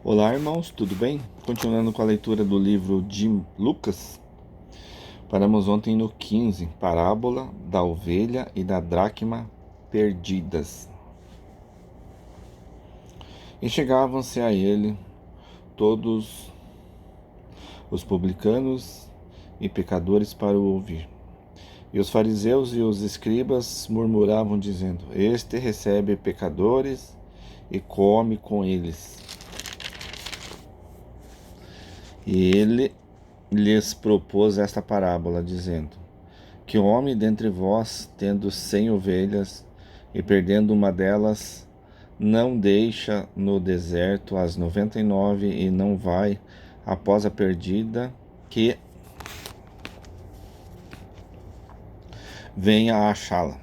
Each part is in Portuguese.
Olá, irmãos, tudo bem? Continuando com a leitura do livro de Lucas, paramos ontem no 15, parábola da ovelha e da dracma perdidas. E chegavam-se a ele todos os publicanos e pecadores para o ouvir. E os fariseus e os escribas murmuravam, dizendo: Este recebe pecadores e come com eles. E ele lhes propôs esta parábola, dizendo: Que homem dentre vós, tendo 100 ovelhas, e perdendo uma delas, não deixa no deserto as 99 e não vai após a perdida, que venha a achá-la.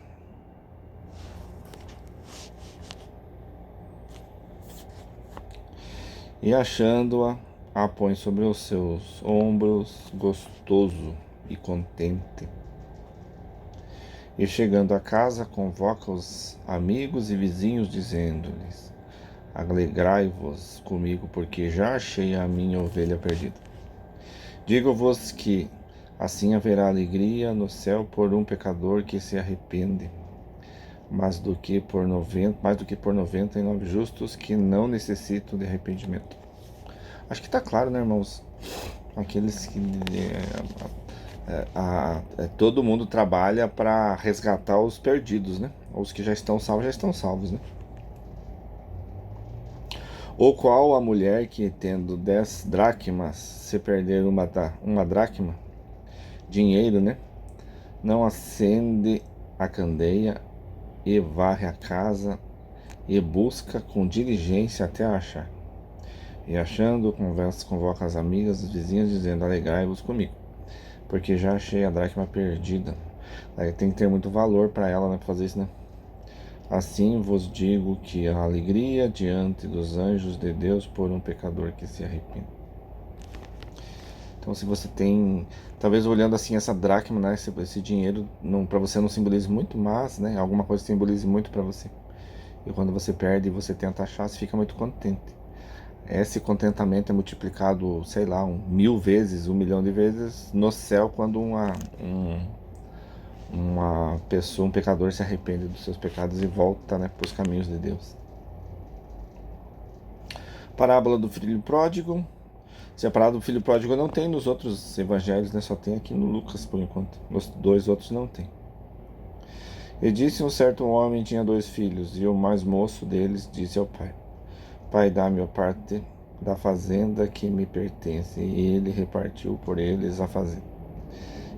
E achando-a, a põe sobre os seus ombros, gostoso e contente. E chegando a casa, convoca os amigos e vizinhos, dizendo-lhes: Alegrai-vos comigo, porque já achei a minha ovelha perdida. Digo-vos que assim haverá alegria no céu por um pecador que se arrepende, mais do que por 99 justos que não necessitam de arrependimento. Acho que está claro, né, irmãos? Aqueles que todo mundo trabalha para resgatar os perdidos, né? Os que já estão salvos, né? Ou qual a mulher que, tendo 10 dracmas, se perder uma dracma, dinheiro, né? Não acende a candeia e varre a casa e busca com diligência até a achar. E achando, convoca as amigas, as vizinhas, dizendo: Alegrai-vos comigo, porque já achei a dracma perdida. Aí tem que ter muito valor para ela, né, pra fazer isso, né? Assim vos digo que a alegria diante dos anjos de Deus por um pecador que se arrepende. Então, se você tem, talvez olhando assim essa dracma, né, esse dinheiro, para você não simboliza muito, mas, né, alguma coisa simboliza muito para você. E quando você perde e você tenta achar, você fica muito contente. Esse contentamento é multiplicado, sei lá, 1000 vezes, 1 milhão de vezes no céu quando uma pessoa, um pecador se arrepende dos seus pecados e volta, né, para os caminhos de Deus. Parábola do filho pródigo. Se a parábola do filho pródigo não tem nos outros evangelhos, né, só tem aqui no Lucas por enquanto. Nos dois outros não tem. E disse: um certo homem tinha 2 filhos, e o mais moço deles disse ao pai: Pai, dá-me a parte da fazenda que me pertence. E ele repartiu por eles a fazenda.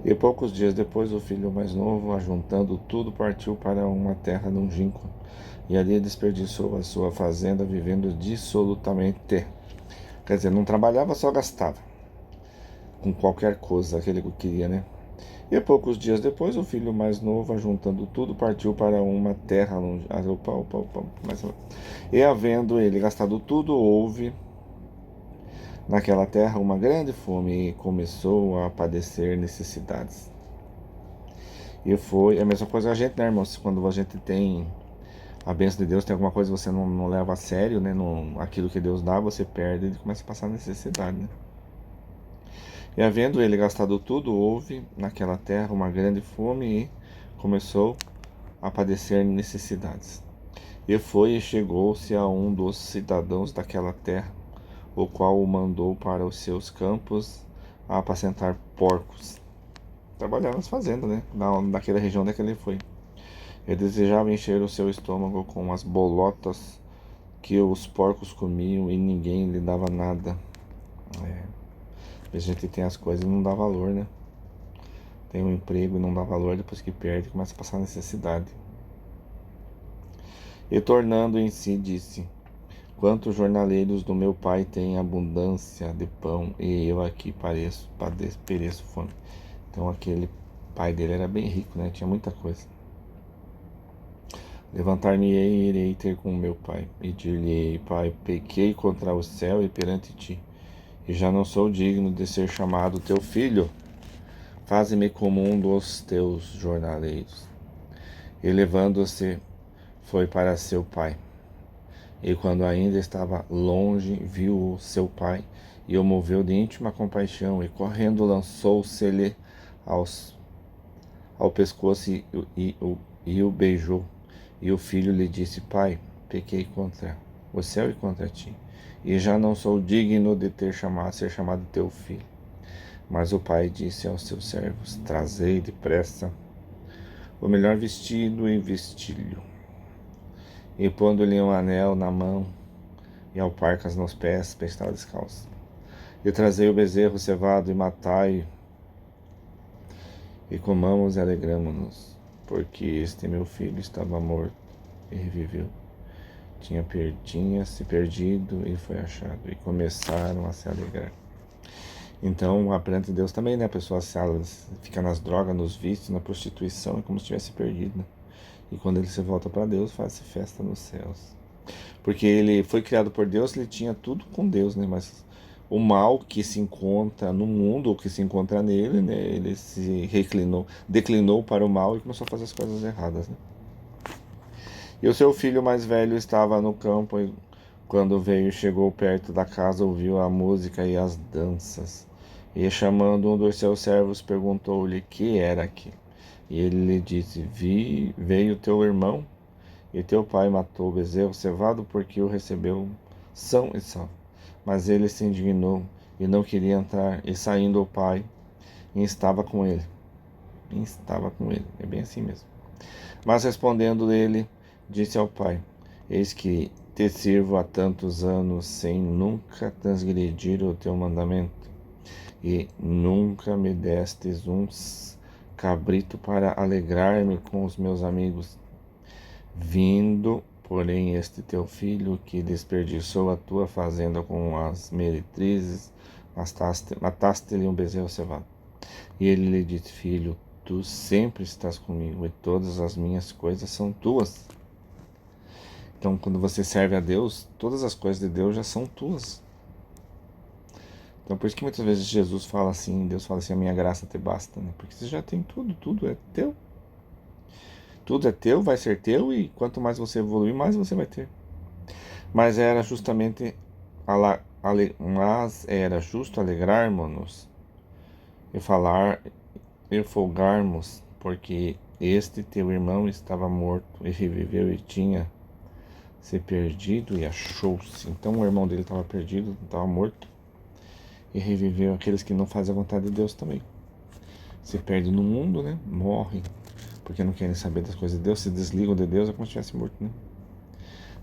E poucos dias depois, o filho mais novo, ajuntando tudo, partiu para uma terra longínqua, e ali desperdiçou a sua fazenda, vivendo dissolutamente. Quer dizer, não trabalhava, só gastava com qualquer coisa, aquele que queria, né? E poucos dias depois, o filho mais novo, ajuntando tudo, partiu para uma terra longe. E havendo ele gastado tudo, houve naquela terra uma grande fome e começou a padecer necessidades. E foi a mesma coisa a gente, né, irmãos? Quando a gente tem a bênção de Deus, tem alguma coisa que você não leva a sério, né? Aquilo que Deus dá, você perde e começa a passar necessidade, né? E havendo ele gastado tudo, houve naquela terra uma grande fome e começou a padecer necessidades. E foi e chegou-se a um dos cidadãos daquela terra, o qual o mandou para os seus campos a apacentar porcos. Trabalhava nas fazendas, né? Naquela região onde ele foi. Ele desejava encher o seu estômago com as bolotas que os porcos comiam e ninguém lhe dava nada. A gente tem as coisas e não dá valor, né? Tem um emprego e não dá valor, depois que perde, começa a passar necessidade. E tornando em si, disse: Quantos jornaleiros do meu pai têm abundância de pão, e eu aqui pereço fome. Então aquele pai dele era bem rico, né? Tinha muita coisa. Levantar-me-ei e irei ter com meu pai, e dir-lhe-ei: Pai, pequei contra o céu e perante ti, e já não sou digno de ser chamado teu filho. Faze-me como um dos teus jornaleiros. E levando-se, foi para seu pai. E quando ainda estava longe, viu o seu pai, e o moveu de íntima compaixão, e correndo lançou-se-lhe ao pescoço e o beijou. E o filho lhe disse: Pai, pequei contra o céu e contra ti, e já não sou digno de ser chamado teu filho. Mas o pai disse aos seus servos: Trazei depressa o melhor vestido e vestilho, e pondo-lhe um anel na mão e alparcas nos pés, porque estava descalço. E trazei o bezerro cevado e matai, e comamos e alegramo-nos, porque este meu filho estava morto e reviveu. Tinha se perdido e foi achado. E começaram a se alegrar. Então, perante Deus também, né? A pessoa fica nas drogas, nos vícios, na prostituição, é como se tivesse perdido, né? E quando ele se volta para Deus, faz-se festa nos céus. Porque ele foi criado por Deus, ele tinha tudo com Deus, né? Mas o mal que se encontra no mundo, ou que se encontra nele, né? Ele se declinou para o mal e começou a fazer as coisas erradas, né? E o seu filho mais velho estava no campo e quando veio, chegou perto da casa, ouviu a música e as danças. E chamando um dos seus servos, perguntou-lhe que era aquilo. E ele lhe disse: veio teu irmão e teu pai matou o bezerro cevado porque o recebeu são e salvo. Mas ele se indignou e não queria entrar. E saindo o pai, e estava com ele. E estava com ele. É bem assim mesmo. Mas respondendo ele, disse ao pai: Eis que te sirvo há tantos anos sem nunca transgredir o teu mandamento, e nunca me destes um cabrito para alegrar-me com os meus amigos. Vindo, porém, este teu filho que desperdiçou a tua fazenda com as meretrizes, mataste-lhe um bezerro cevado. E ele lhe disse: Filho, tu sempre estás comigo e todas as minhas coisas são tuas. Então, quando você serve a Deus, todas as coisas de Deus já são tuas. Então, por isso que muitas vezes Jesus fala assim, Deus fala assim: a minha graça te basta, né? Porque você já tem tudo, tudo é teu. Tudo é teu, vai ser teu, e quanto mais você evoluir, mais você vai ter. Mas era justamente mas era justo alegrarmos-nos e falar e folgarmos, porque este teu irmão estava morto e reviveu e tinha se perdido e achou-se. Então o irmão dele estava perdido, estava morto e reviveu. Aqueles que não fazem a vontade de Deus também se perdem no mundo, né? Morrem porque não querem saber das coisas de Deus, se desligam de Deus, é como se estivesse morto, né?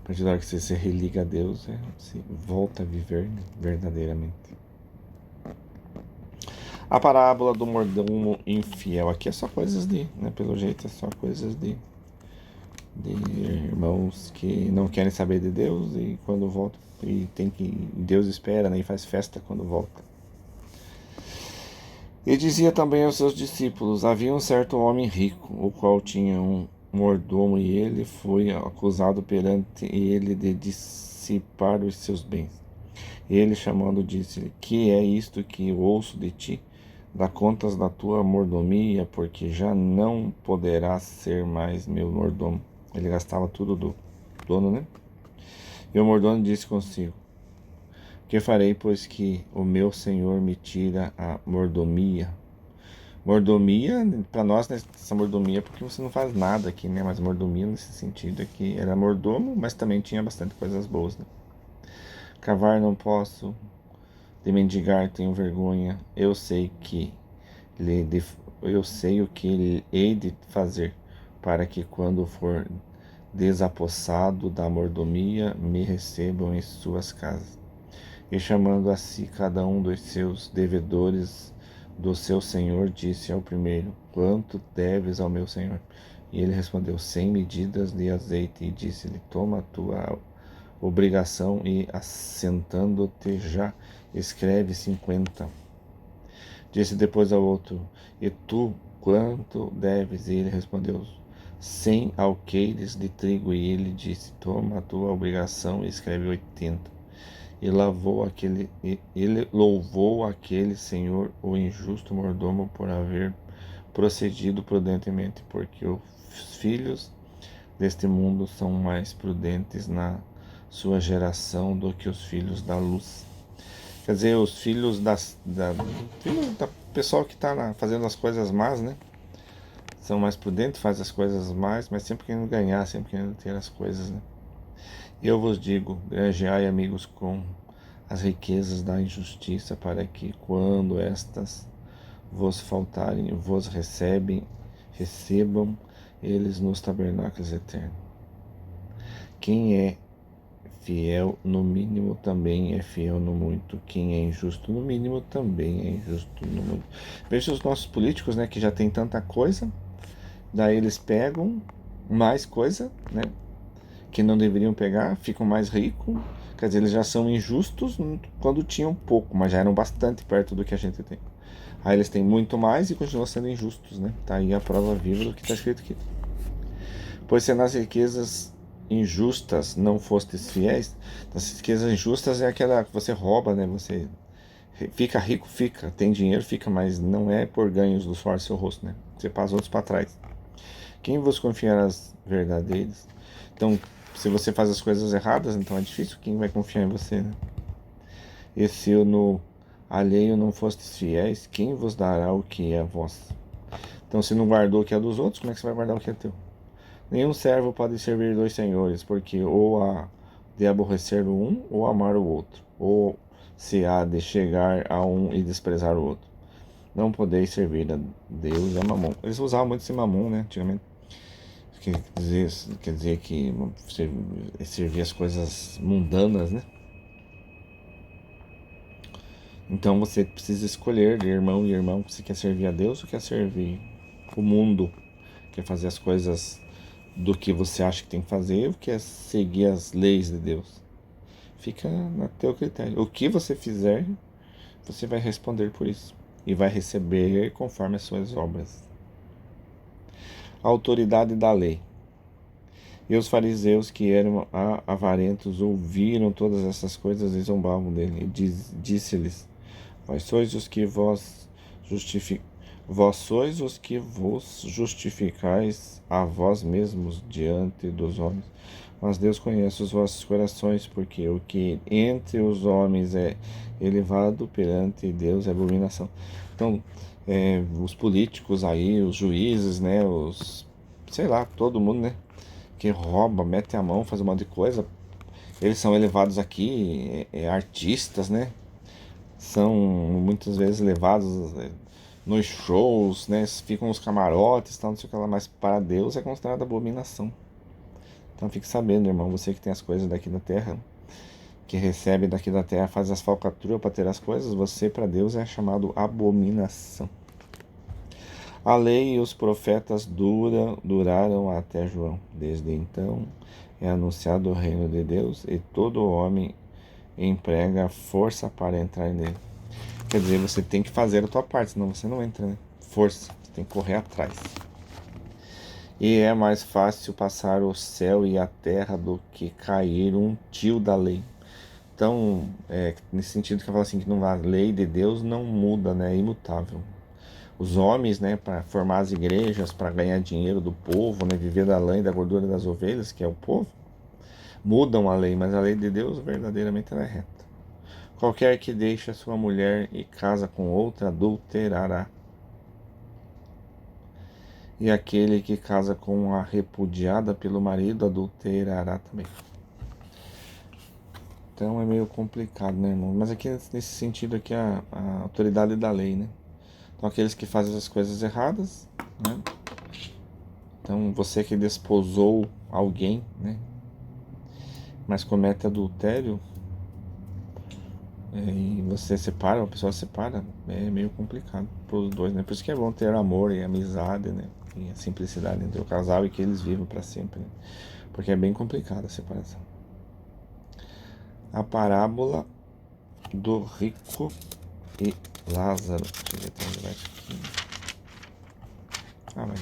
A partir da hora que você se religa a Deus, você volta a viver, né, verdadeiramente. A parábola do mordomo infiel. Aqui é só coisas né? Pelo jeito é só coisas de irmãos que não querem saber de Deus e quando voltam, e Deus espera, né? E faz festa quando volta. E dizia também aos seus discípulos: havia um certo homem rico, o qual tinha um mordomo, e ele foi acusado perante ele de dissipar os seus bens. Ele, chamando, disse-lhe: que é isto que ouço de ti? Dá contas da tua mordomia, porque já não poderás ser mais meu mordomo. Ele gastava tudo do dono, né? E o mordomo disse consigo: que farei, pois que o meu senhor me tira a mordomia? Mordomia, para nós, né, essa mordomia é porque você não faz nada aqui, né? Mas mordomia nesse sentido é que era mordomo, mas também tinha bastante coisas boas, né? Cavar não posso, de mendigar tenho vergonha. Eu sei o que hei de fazer, para que quando for desapossado da mordomia, me recebam em suas casas. E chamando a si cada um dos seus devedores do seu senhor, disse ao primeiro: quanto deves ao meu senhor? E ele respondeu: 100 medidas de azeite. E disse-lhe: toma a tua obrigação e, assentando-te já, escreve 50. Disse depois ao outro: e tu, quanto deves? E ele respondeu: 100 alqueires de trigo. E ele disse: toma a tua obrigação e escreve 80. Ele louvou aquele senhor, o injusto mordomo, por haver procedido prudentemente, porque os filhos deste mundo são mais prudentes na sua geração do que os filhos da luz. Quer dizer, os filhos filhos da pessoal que está fazendo as coisas más, né? São mais prudentes, fazem as coisas mais, mas sempre querendo ganhar, sempre querendo ter as coisas, né? Eu vos digo, granjeai amigos com as riquezas da injustiça, para que, quando estas vos faltarem, recebam eles nos tabernáculos eternos. Quem é fiel no mínimo também é fiel no muito. Quem é injusto no mínimo também é injusto no muito. Veja os nossos políticos, né, que já tem tanta coisa, daí eles pegam mais coisa, né, que não deveriam pegar, ficam mais ricos. Quer dizer, eles já são injustos quando tinham pouco, mas já eram bastante perto do que a gente tem. Aí eles têm muito mais e continuam sendo injustos, né? Tá aí a prova viva do que está escrito aqui. Pois se nas riquezas injustas não fostes fiéis, as riquezas injustas é aquela que você rouba, né? Você fica rico, fica, tem dinheiro, fica, mas não é por ganhos do suor do seu rosto, né? Você passa outros para trás. Quem vos confiará as verdadeiras? Então, se você faz as coisas erradas, então é difícil quem vai confiar em você, né? E se no alheio não fostes fiéis, quem vos dará o que é vosso? Então, se não guardou o que é dos outros, como é que você vai guardar o que é teu? Nenhum servo pode servir dois senhores, porque ou há de aborrecer o um ou amar o outro, ou se há de chegar a um e desprezar o outro. Não podeis servir a Deus e a Mamon. Eles usavam muito esse Mamon, né, antigamente. Quer dizer que servir as coisas mundanas, né? Então você precisa escolher, irmão e irmão, se quer servir a Deus ou quer servir o mundo, quer fazer as coisas do que você acha que tem que fazer ou quer seguir as leis de Deus. Fica no teu critério. O que você fizer, você vai responder por isso e vai receber conforme as suas obras. A autoridade da lei. E os fariseus, que eram avarentos, ouviram todas essas coisas e zombavam dele. E disse-lhes: Vós sois os que vós sois os que vos justificais a vós mesmos diante dos homens. Mas Deus conhece os vossos corações, porque o que entre os homens é elevado perante Deus é abominação. Então, os políticos aí, os juízes, né, sei lá, todo mundo, né, que rouba, mete a mão, faz um monte de coisa, eles são elevados aqui, artistas, né, são muitas vezes levados nos shows, né, ficam nos camarotes, tal, não sei o que lá, mas para Deus é considerado abominação. Então fique sabendo, irmão, você que tem as coisas daqui da terra, que recebe daqui da terra, faz as falcatruas para ter as coisas, você para Deus é chamado abominação. A lei e os profetas duraram até João. Desde então é anunciado o reino de Deus e todo homem emprega força para entrar nele. Quer dizer, você tem que fazer a tua parte, senão você não entra, né? Força, você tem que correr atrás. E é mais fácil passar o céu e a terra do que cair um tio da lei. Então, nesse sentido que eu falo assim, que a lei de Deus não muda, né? É imutável. Os homens, né, para formar as igrejas, para ganhar dinheiro do povo, né, viver da lã e da gordura das ovelhas, que é o povo, mudam a lei, mas a lei de Deus verdadeiramente ela é reta. Qualquer que deixe a sua mulher e casa com outra adulterará. E aquele que casa com a repudiada pelo marido adulterará também. Então é meio complicado, né, irmão? Mas aqui nesse sentido aqui a autoridade da lei, né? Então aqueles que fazem as coisas erradas, né? Então você que desposou alguém, né? Mas comete adultério, e você separa, a pessoa separa, é meio complicado para os dois, né? Por isso que é bom ter amor e amizade, né? E a simplicidade entre o casal e que eles vivam para sempre, né? Porque é bem complicada a separação. A parábola do rico e Lázaro. Deixa eu ver até onde vai aqui. Mas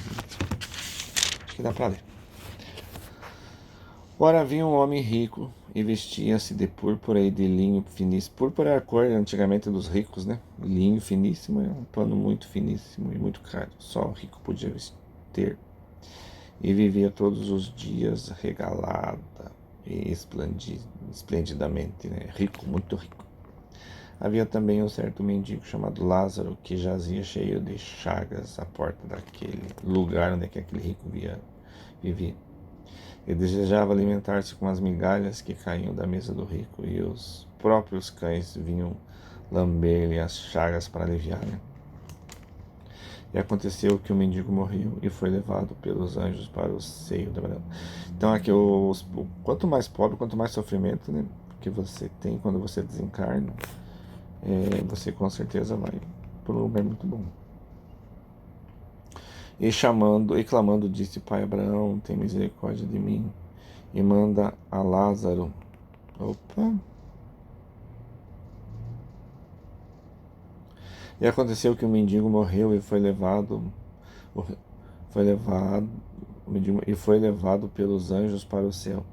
acho que dá para ler. Ora, havia um homem rico e vestia-se de púrpura e de linho finíssimo. Púrpura era a cor antigamente dos ricos, né? Linho finíssimo é um pano muito finíssimo e muito caro. Só o rico podia ter. E vivia todos os dias regalada. e esplendidamente, né? Rico, muito rico. Havia também um certo mendigo chamado Lázaro, que jazia cheio de chagas à porta daquele lugar onde aquele rico vivia. Ele desejava alimentar-se com as migalhas que caíam da mesa do rico, e os próprios cães vinham lamber-lhe as chagas para aliviar, né? E aconteceu que o mendigo morreu e foi levado pelos anjos para o seio da Abraão. Então aqui, quanto mais pobre, quanto mais sofrimento, né, que você tem quando você desencarna, você com certeza vai para um lugar muito bom. E clamando, disse: Pai Abraão, tem misericórdia de mim e manda a Lázaro. Opa! E aconteceu que o mendigo morreu e foi levado, e foi levado pelos anjos para o céu,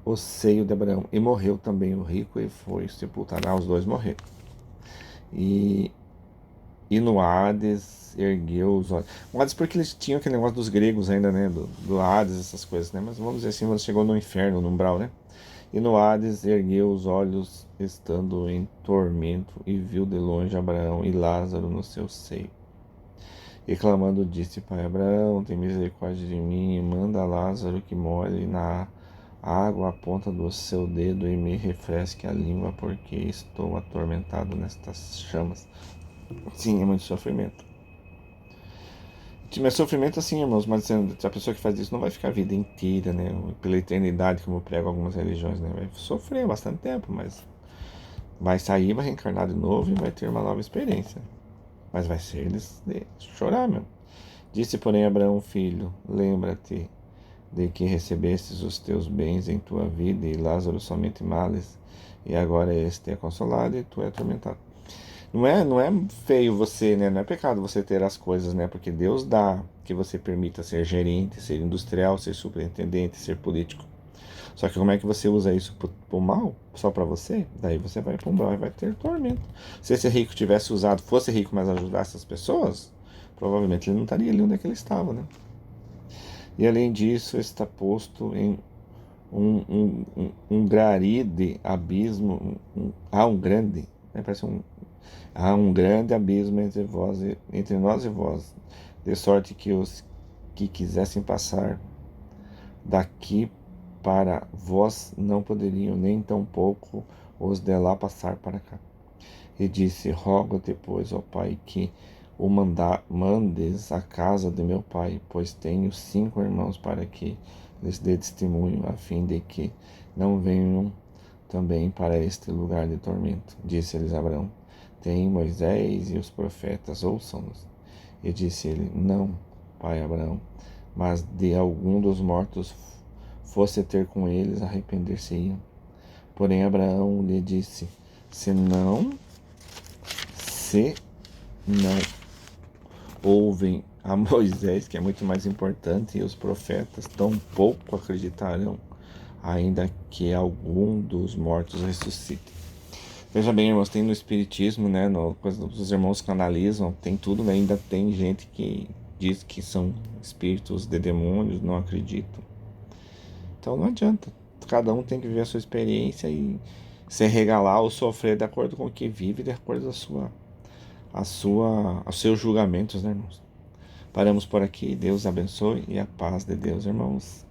o seio de Abraão. E morreu também o rico e foi sepultado. Os dois morreram. E, e no Hades ergueu os olhos. O Hades, porque eles tinham aquele negócio dos gregos ainda, né? Do Hades, essas coisas, né? Mas vamos dizer assim, quando chegou no inferno, no umbral, né? E no Hades ergueu os olhos, estando em tormento, e viu de longe Abraão e Lázaro no seu seio. E clamando disse: Pai Abraão, tem misericórdia de mim, e manda Lázaro que molhe na água a ponta do seu dedo e me refresque a língua, porque estou atormentado nestas chamas. Sim, é muito sofrimento. Mas sofrimento assim, irmãos, mas a pessoa que faz isso não vai ficar a vida inteira, né? Pela eternidade, como prego algumas religiões, né? Vai sofrer bastante tempo, mas vai sair, vai reencarnar de novo e vai ter uma nova experiência. Mas vai ser de chorar, meu. Disse, porém, Abraão, filho, lembra-te de que recebestes os teus bens em tua vida, e Lázaro somente males, e agora este é consolado e tu é atormentado. Não é feio você, né? Não é pecado você ter as coisas, né? Porque Deus dá que você permita ser gerente, ser industrial, ser superintendente, ser político. Só que como é que você usa isso pro mal? Só para você? Daí você vai pro mal e vai ter tormento. Se esse rico tivesse usado, fosse rico, mas ajudasse as pessoas, provavelmente ele não estaria ali onde é que ele estava, né? E além disso, está posto em um grande abismo, há um grande, né, parece há um grande abismo entre nós e vós, de sorte que os que quisessem passar daqui para vós não poderiam, nem tampouco os de lá passar para cá. E disse: Rogo-te, pois, ó Pai, que mandes à casa de meu pai, pois tenho 5 irmãos, para que lhes dê testemunho, a fim de que não venham também para este lugar de tormento. Disse-lhes Abraão: Tem Moisés e os profetas, ouçam-nos. E disse ele: Não, pai Abraão, mas de algum dos mortos fosse ter com eles, arrepender-se-iam. Porém Abraão lhe disse: Se não ouvem a Moisés, que é muito mais importante, e os profetas, tampouco acreditarão, ainda que algum dos mortos ressuscite. Veja bem, irmãos, tem no Espiritismo, né, no, os irmãos que analisam, tem tudo, né, ainda tem gente que diz que são espíritos de demônios, não acreditam. Então não adianta, cada um tem que viver a sua experiência e se regalar ou sofrer de acordo com o que vive, de acordo com aos seus julgamentos, né, irmãos? Paramos por aqui, Deus abençoe e a paz de Deus, irmãos.